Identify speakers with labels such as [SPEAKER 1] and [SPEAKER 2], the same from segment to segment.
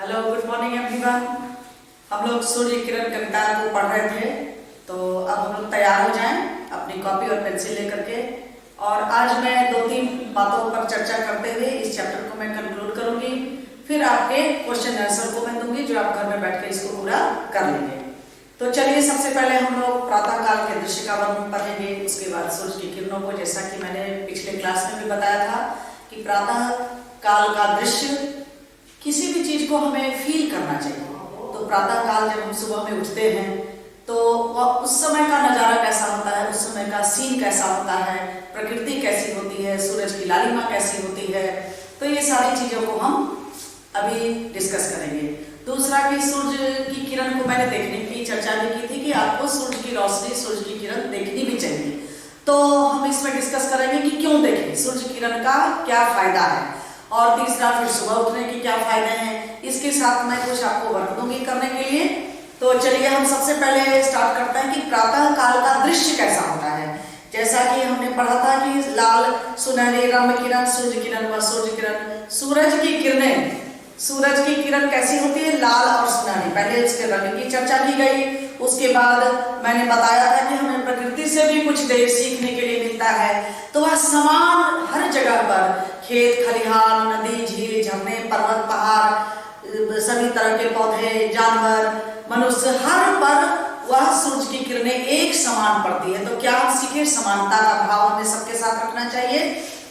[SPEAKER 1] Hello, good morning everyone. हम लोग सूर्य किरण कविता को पढ़ रहे थे, तो अब हम लोग तैयार हो जाएं अपनी कॉपी और पेंसिल लेकर के। और आज मैं 2-3 बातों पर चर्चा करते हुए इस चैप्टर को मैं कंक्लूड करूंगी। फिर आपके क्वेश्चन आंसर को मैं दूंगी, जो आप घर में बैठ के इसको पूरा कर लेंगे। तो चलिए, सबसे पहले हम लोग प्रातः काल के दृश्य का वर्णन पढ़ेंगे, उसके बाद सूर्य की किरणों को। जैसा कि मैंने पिछले क्लास में भी बताया था कि प्रातः काल का दृश्य, किसी भी चीज को हमें फील करना चाहिए। तो प्रातः काल जब हम सुबह में उठते हैं तो उस समय का नजारा कैसा होता है, उस समय का सीन कैसा होता है, प्रकृति कैसी होती है, सूरज की लालिमा कैसी होती है, तो ये सारी चीजों को हम अभी डिस्कस करेंगे। दूसरा कि सूर्य की किरण को मैंने देखने की चर्चा भी की थी कि आपको सूर्य की रोशनी, सूर्य की किरण देखनी भी चाहिए। तो हम इसमें डिस्कस करेंगे कि क्यों देखें, सूर्य किरण का क्या फायदा है, और तीसरा फिर सुबह उठने के क्या फायदे हैं। इसके साथ मैं कुछ आपको वर्क दूंगी करने के लिए। तो चलिए, हम सबसे पहले स्टार्ट करते हैं कि प्रातः काल का दृश्य कैसा होता है। जैसा कि हमने पढ़ा था कि लाल सुनहरी रम्य किरण, सूर्य किरण व सूर्य किरण। सूरज की किरणें, सूरज की किरण कैसी होती है, लाल और सुनहरी। पहले इसके रंग की चर्चा की गई। उसके बाद मैंने बताया था कि हमें प्रकृति से भी कुछ देर सीखने के लिए मिलता है। तो वह समान हर जगह पर, खेत खलिहान, नदी, झील, झरने, पर्वत, पहाड़, सभी तरह के पौधे, जानवर, मनुष्य, हर पर वह सूरज की किरणें एक समान पड़ती है। तो क्या हम सीखे, समानता का भाव हमें सबके साथ रखना चाहिए।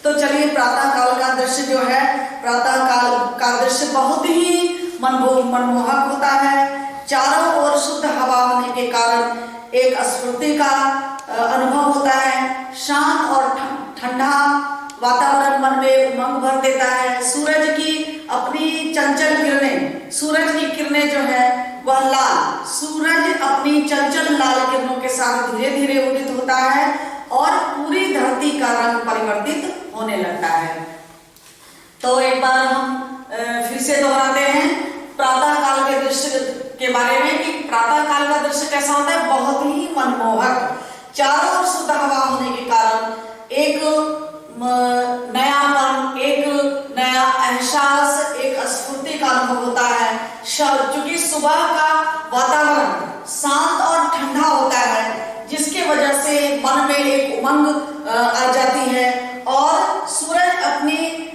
[SPEAKER 1] तो चलिए, प्रातः काल का दृश्य जो है, प्रातः काल का दृश्य बहुत ही मनमोहक होता है। चारों ओर शुद्ध हवा होने के कारण एक स्फूर्ति का अनुभव होता है। शांत और ठंडा वातावरण मन में उमंग भर देता है। सूरज की अपनी चंचल किरणें, सूरज की किरणें जो है वह लाल, सूरज अपनी चंचल लाल किरणों के साथ धीरे धीरे उदित होता है और पूरी धरती का रंग परिवर्तित होने लगता है। तो एक बार हम फिर से दोहराते हैं प्रातः काल के दृश्य के बारे में कि प्रातः काल का दृश्य कैसा होता है, बहुत ही मनमोहक। चारों ओर शुद्ध हवा होने के कारण एक नयापन, एक नया एहसास, एक स्फूर्ति का अनुभव होता है। क्योंकि सुबह का वातावरण शांत और ठंडा होता है, जिसके वजह से मन में एक उमंग आ जाती है और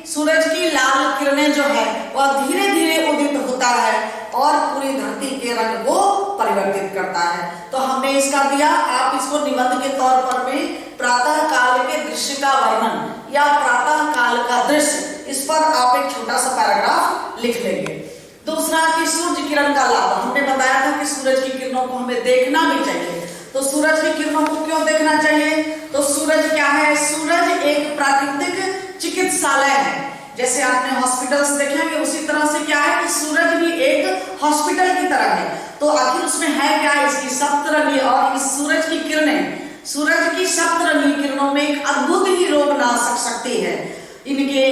[SPEAKER 1] सूरज की लाल किरणें जो है वह धीरे धीरे उदित होता है और पूरी धरती के रंग को परिवर्तित करता है। तो हमने इसका दिया, आप इसको निबंध के तौर पर भी प्रातः काल के दृश्य का वर्णन या प्रातः काल का दृश्य, इस पर आप एक छोटा सा पैराग्राफ लिख लेंगे। दूसरा कि सूर्य किरण का लाभ, हमने बताया था कि सूरज की किरणों को हमें देखना भी चाहिए। तो सूरज की किरणों को क्यों देखना चाहिए, तो सूरज क्या है, सूरज एक प्राकृतिक चिकित्सालय है। जैसे आपने हॉस्पिटल्स देखे हैं, उसी तरह से क्या है कि सूरज भी एक हॉस्पिटल की तरह है। तो आखिर उसमें है क्या, इसकी सप्तरंगी और इस सूरज की किरणें, सूरज की सप्तरंगी किरणों में एक अद्भुत ही रोग नाशक शक्ति है। इनके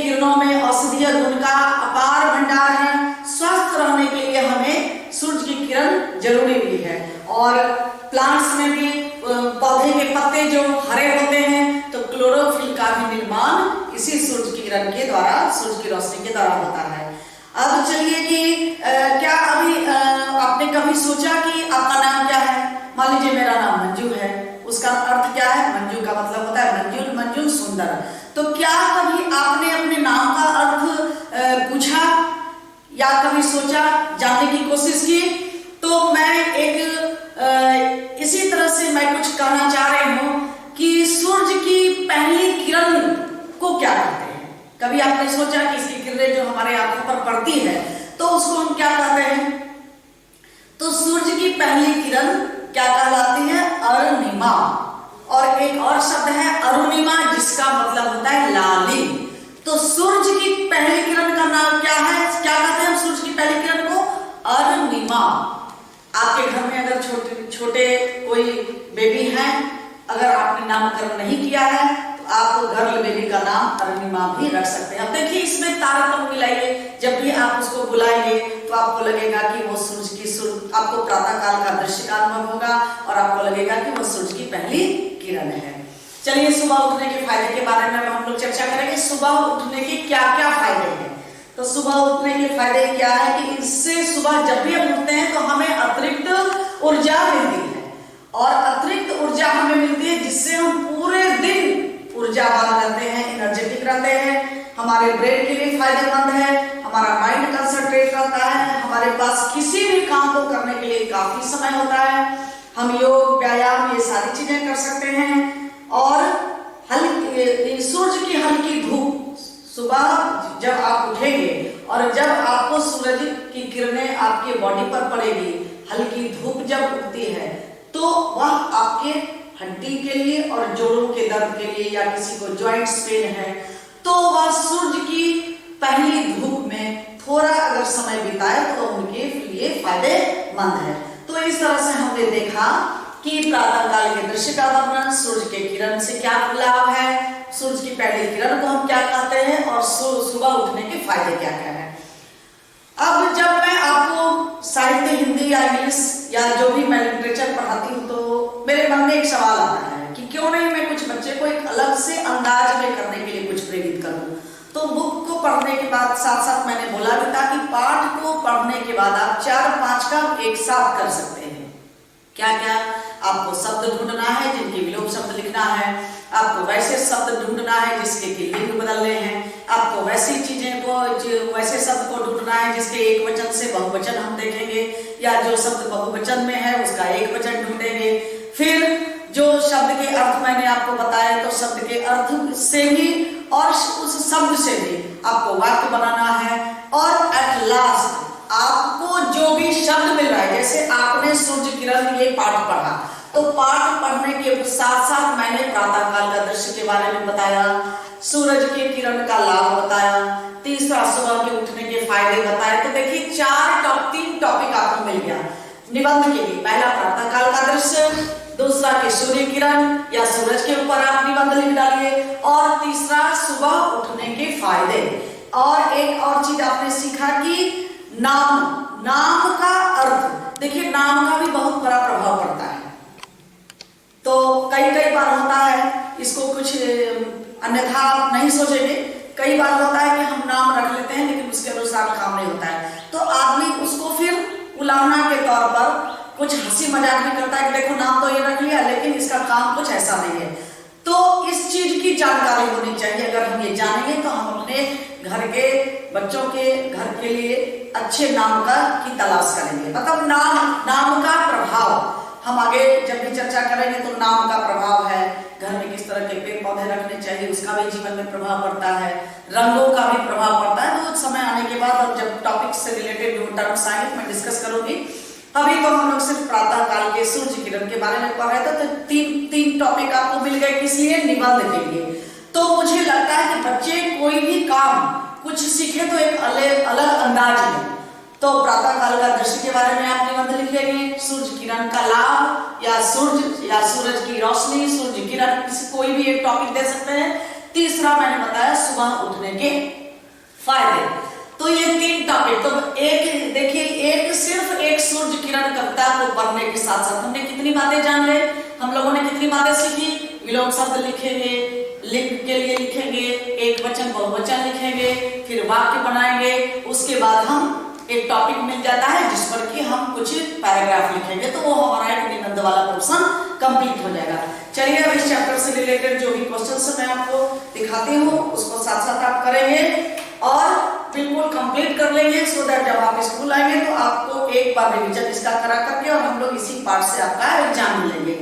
[SPEAKER 1] किरणों में औषधीय गुण का अपार भंडार है। स्वस्थ रहने के लिए हमें सूरज की किरण जरूरी भी है। और प्लांट्स में भी पौधे के पत्ते जो हरे होते हैं, तो क्लोरोफिल का भी निर्माण इसी सूरज की किरण के द्वारा, सूरज की रोशनी के द्वारा होता है। अब चलिए कि क्या अभी आपने कभी सोचा कि आपका नाम क्या है। मान लीजिए मेरा नाम मंजू है, उसका अर्थ क्या है, मंजू का मतलब होता है मंजू, मंजू सुंदर। तो क्या कभी आपने अपने नाम का अर्थ पूछा या कभी सोचा, जानने की कोशिश की। तो मैं इसी तरह से मैं कुछ कहना चाह रही हूं कि सूर्य की पहली किरण को क्या कहते हैं। कभी आपने सोचा कि इसकी किरणें जो हमारे आंखों पर पड़ती है तो उसको हम क्या कहते हैं। तो सूर्य की पहली किरण क्या कहलाती है, अरुणिमा। और एक और शब्द है अरुणिमा, जिसका मतलब होता है लाली। तो सूर्य की पहली किरण का नाम क्या है, क्या कहते हैं हम सूर्य की पहली किरण को, अरुणिमा। आपके घर में अगर छोटे कोई बेबी है, अगर आपने नामकरण नहीं किया है तो आप गर्ल बेबी का नाम अरुणिमा भी रख सकते हैं। अब देखिए, इसमें तारतम्य मिलाइए, जब भी आप उसको बुलाएंगे तो आपको लगेगा कि वो आपको प्रातः काल का दृश्य का अनुभव होगा और आपको लगेगा कि वो सूरज की पहली किरण है। चलिए, सुबह उठने के फायदे के बारे में हम लोग चर्चा करेंगे। सुबह उठने के क्या क्या फायदे हैं। तो सुबह उठने के फायदे क्या है कि इससे सुबह जब भी हम उठते हैं तो हमें अतिरिक्त ऊर्जा मिलती है, और अतिरिक्त ऊर्जा हमें मिलती है जिससे हम पूरे दिन ऊर्जावान रहते हैं, एनर्जेटिक रहते हैं। हमारे ब्रेन के लिए फायदेमंद है, हमारा माइंड कंसंट्रेट रहता है, हमारे पास किसी भी काम को करने के लिए काफी समय होता है। हम योग, व्यायाम, ये सारी चीजें कर सकते हैं। और हल्की सूरज की हल्की धूप सुबह जब आप उठेंगे और जब आपको सूरज की किरणें आपके बॉडी पर पड़ेगी, हल्की धूप जब उगती है, तो वह आपके हड्डी के लिए और जोड़ों के दर्द के लिए, या किसी को जॉइंट्स पेन है, तो वह सूरज की पहली धूप में थोड़ा अगर समय बिताए तो उनके लिए फायदेमंद है। तो इस तरह से हमने देखा कि प्रातः काल के दृश्य का वर्णन, सूरज के किरण से क्या लाभ है, सूरज की पहली किरण को हम क्या कहते हैं, और सुबह उठने के फायदे क्या क्या है। अब जब मैं आपको साहित्य, हिंदी या इंग्लिश या जो भी मैं लिटरेचर पढ़ाती हूँ, तो मेरे मन में एक सवाल आता है कि क्यों नहीं मैं कुछ बच्चे को एक अलग से अंदाज में करने के लिए कुछ प्रेरित करूँ। तो बुक को पढ़ने के बाद साथ साथ मैंने बोला भी था कि पाठ को पढ़ने के बाद आप 4-5 काम एक साथ कर सकते हैं। क्या क्या? आपको शब्द ढूंढना है जिनके विलोम शब्द लिखना है, आपको वैसे शब्द ढूंढना है जिसके लिंग बदलने हैं, आपको वैसी चीजें को, वैसे शब्द को ढूंढना है जिसके एक वचन से बहुवचन हम देखेंगे, या जो शब्द बहुवचन में है उसका एक वचन ढूंढेंगे। फिर जो शब्द के अर्थ मैंने आपको बताया, तो शब्द के अर्थ से भी और उस शब्द से भी आपको वाक्य बनाना है। और एट लास्ट आपको जो भी शब्द मिल रहा है, जैसे आपने सूर्य किरण ये पाठ पढ़ा, तो पाठ पढ़ने के साथ साथ मैंने प्रातः काल का दृश्य के बारे में बताया, सूरज के किरण का लाभ बताया, तीसरा सुबह के उठने के फायदे बताए। तो देखिए 3 टॉपिक आपको मिल गया निबंध के लिए। पहला प्रातः काल का दृश्य, दूसरा के सूर्य किरण या सूरज के ऊपर आप निबंध लिख डालिए, और तीसरा सुबह उठने के फायदे। और एक और चीज आपने सीखा कि नाम का अर्थ, देखिए नाम का भी बहुत बड़ा प्रभाव पड़ता है। तो कई बार होता है, इसको कुछ अन्यथा आप नहीं सोचेंगे, कई बार होता है कि हम नाम रख लेते हैं लेकिन उसके अनुसार काम नहीं होता है, तो आदमी उसको फिर उलाहना के तौर पर कुछ हंसी मजाक भी करता है कि देखो नाम तो ये रख लिया लेकिन इसका काम कुछ ऐसा नहीं है। तो इस चीज की जानकारी होनी चाहिए। अगर हम ये जानेंगे तो हम अपने घर के बच्चों के घर के लिए अच्छे नाम की तलाश करेंगे। मतलब नाम का प्रभाव हम आगे जब भी चर्चा करेंगे, तो नाम का प्रभाव है, घर में किस तरह के पेड़ पौधे रखने चाहिए उसका भी जीवन में प्रभाव पड़ता है, रंगों का भी प्रभाव पड़ता है। तो समय आने के बाद और जब टॉपिक से रिलेटेड टर्म्स आएंगे मैं डिस्कस करूंगी। अभी तो हम लोग सिर्फ प्रातः काल के सूर्य किरण के बारे में पढ़ रहे थे, तो तीन टॉपिक आपको मिल गए, किस लिए? निबंध के लिए। तो मुझे लगता है कि बच्चे कोई भी काम कुछ सीखे तो एक अलग अंदाज में। तो प्रातः काल का दृश्य के बारे में आप निबंध लिखेंगे, सूर्य किरण का लाभ या सूरज की रोशनी, सूर्य किरण, कोई भी एक टॉपिक दे सकते हैं। तीसरा मैंने बताया सुबह उठने के फायदे। तो ये 3 टॉपिक, तो एक देखिए, सिर्फ एक सूर्य किरण कविता को पढ़ने के साथ साथ हमने कितनी बातें जान ले, हम लोगों ने कितनी बातें सीखी। विलोम शब्द लिखेंगे, लिंग के लिए लिखेंगे, एक वचन बहुवचन लिखेंगे, फिर वाक्य बनाएंगे, उसके बाद हम एक टॉपिक मिल जाता है जिस पर कि हम कुछ पैराग्राफ लिखेंगे, तो वो हमारा एक निबंध वाला पोर्शन कंप्लीट हो जाएगा। चलिए अब इस चैप्टर से रिलेटेड जो भी क्वेश्चंस मैं आपको दिखाती हूँ उसको साथ साथ आप करेंगे और बिल्कुल कंप्लीट कर लेंगे, सो दैट जब आप स्कूल आएंगे तो आपको एक बार रिवीजन इसका करा करके और हम लोग इसी पार्ट से आपका एग्जाम लेंगे।